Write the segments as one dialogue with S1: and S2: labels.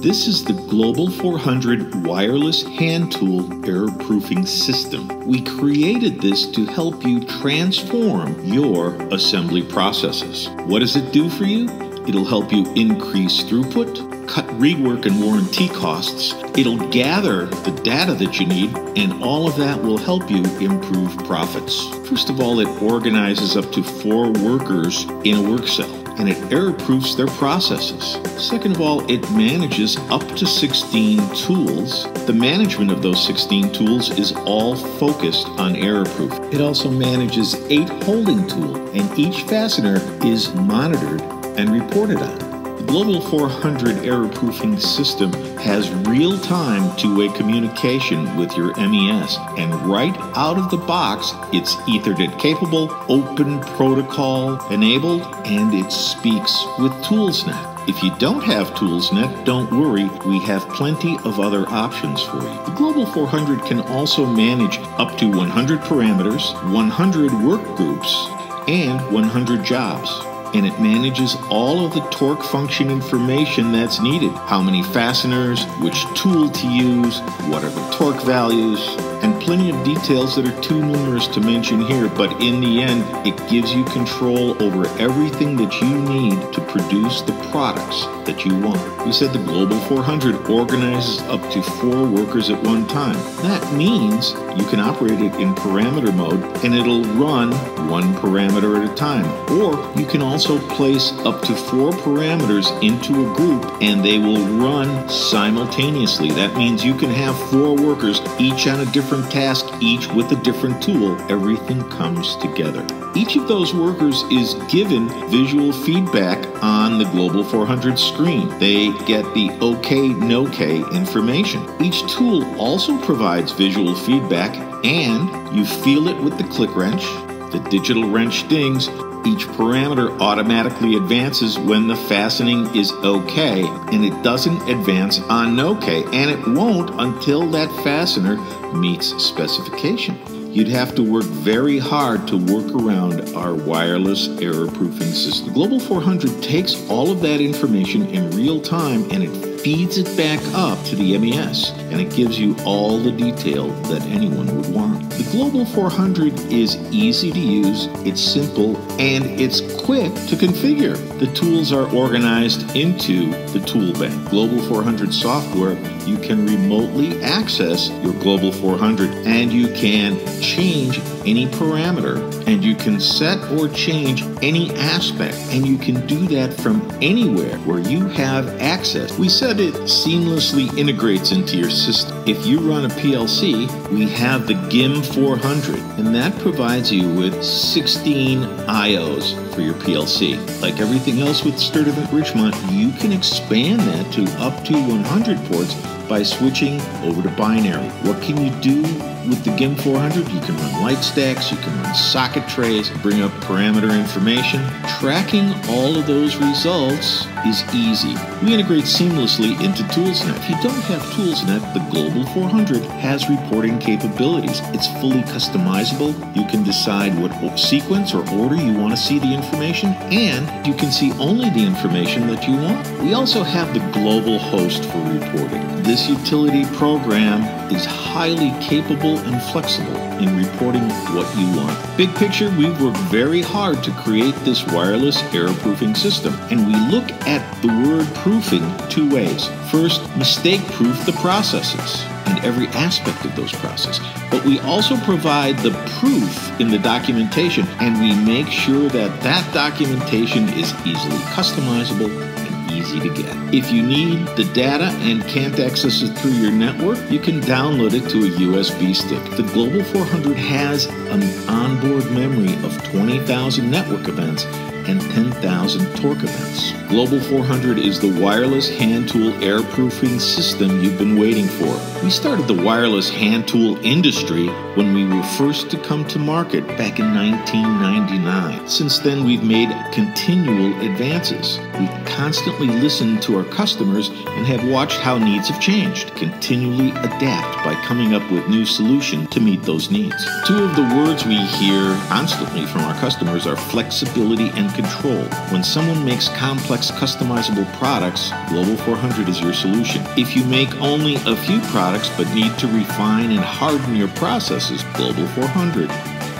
S1: This is the Global 400 Wireless Hand Tool Error-Proofing System. We created this to help you transform your assembly processes. What does it do for you? It'll help you increase throughput, cut rework and warranty costs. It'll gather the data that you need, and all of that will help you improve profits. First of all, it organizes up to 4 workers in a work cell, and it error-proofs their processes. Second of all, it manages up to 16 tools. The management of those 16 tools is all focused on error-proof. It also manages 8 holding tools, and each fastener is monitored and reported on. The Global 400 error-proofing system has real-time two-way communication with your MES, and right out of the box, it's Ethernet capable, open protocol enabled, and it speaks with ToolsNet. If you don't have ToolsNet, don't worry, we have plenty of other options for you. The Global 400 can also manage up to 100 parameters, 100 work groups, and 100 jobs. And it manages all of the torque function information that's needed. How many fasteners, which tool to use, what are the torque values, and plenty of details that are too numerous to mention here, but in the end, it gives you control over everything that you need to produce the products that you want. We said the Global 400 organizes up to 4 workers at one time. That means you can operate it in parameter mode, and it'll run 1 parameter at a time. Or you can also place up to 4 parameters into a group, and they will run simultaneously. That means you can have 4 workers, each on a different task, each with a different tool. Everything comes together. Each of those workers is given visual feedback on the Global 400 screen. They get the OK, no-K information. Each tool also provides visual feedback, and you feel it with the click wrench. The digital wrench dings. Each parameter automatically advances when the fastening is OK, and it doesn't advance on no-K, and it won't until that fastener meets specification. You'd have to work very hard to work around our wireless error-proofing system. The Global 400 takes all of that information in real time, and it feeds it back up to the MES, and it gives you all the detail that anyone would want. The Global 400 is easy to use, it's simple, and it's quick to configure. The tools are organized into the tool bank. Global 400 software, you can remotely access your Global 400, and you can change any parameter, and you can set or change any aspect, and you can do that from anywhere where you have access. We said it seamlessly integrates into your system. If you run a PLC, we have the GIM 400, and that provides you with 16 IOs for your PLC. Like everything else with Sturtevant Richmont, you can expand that to up to 100 ports by switching over to binary. What can you do with the GIM 400? You can run light stacks, you can run socket trays, bring up parameter information. Tracking all of those results is easy. We integrate seamlessly into ToolsNet. If you don't have ToolsNet, the Global 400 has reporting capabilities. It's fully customizable. You can decide what sequence or order you want to see the information, and you can see only the information that you want. We also have the Global Host for reporting. This utility program is highly capable and flexible in reporting what you want. Big picture, we've worked very hard to create this wireless error-proofing system, and we look at the word proofing 2 ways. First, mistake-proof the processes and every aspect of those processes. But we also provide the proof in the documentation, and we make sure that that documentation is easily customizable and easy to get. If you need the data and can't access it through your network, you can download it to a USB stick. The Global 400 has an onboard memory of 20,000 network events and 10,000 torque events. Global 400 is the wireless hand tool error-proofing system you've been waiting for. We started the wireless hand tool industry when we were first to come to market back in 1999. Since then, we've made continual advances. We constantly listen to our customers and have watched how needs have changed, continually adapt by coming up with new solutions to meet those needs. Two of the words we hear constantly from our customers are flexibility and control. When someone makes complex customizable products, Global 400 is your solution. If you make only a few products but need to refine and harden your processes, Global 400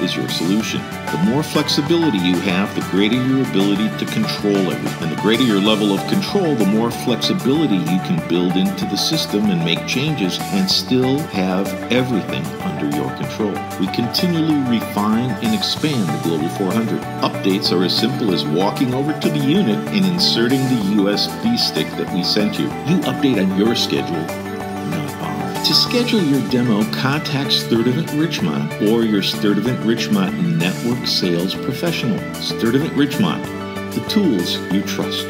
S1: is your solution. The more flexibility you have, the greater your ability to control everything. And the greater your level of control, the more flexibility you can build into the system and make changes and still have everything under your control. We continually refine and expand the Global 400. Updates are as simple as walking over to the unit and inserting the USB stick that we sent you. You update on your schedule, not ours. To schedule your demo, contact Sturtevant Richmont or your Sturtevant Richmont network sales professional. Sturtevant Richmont, the tools you trust.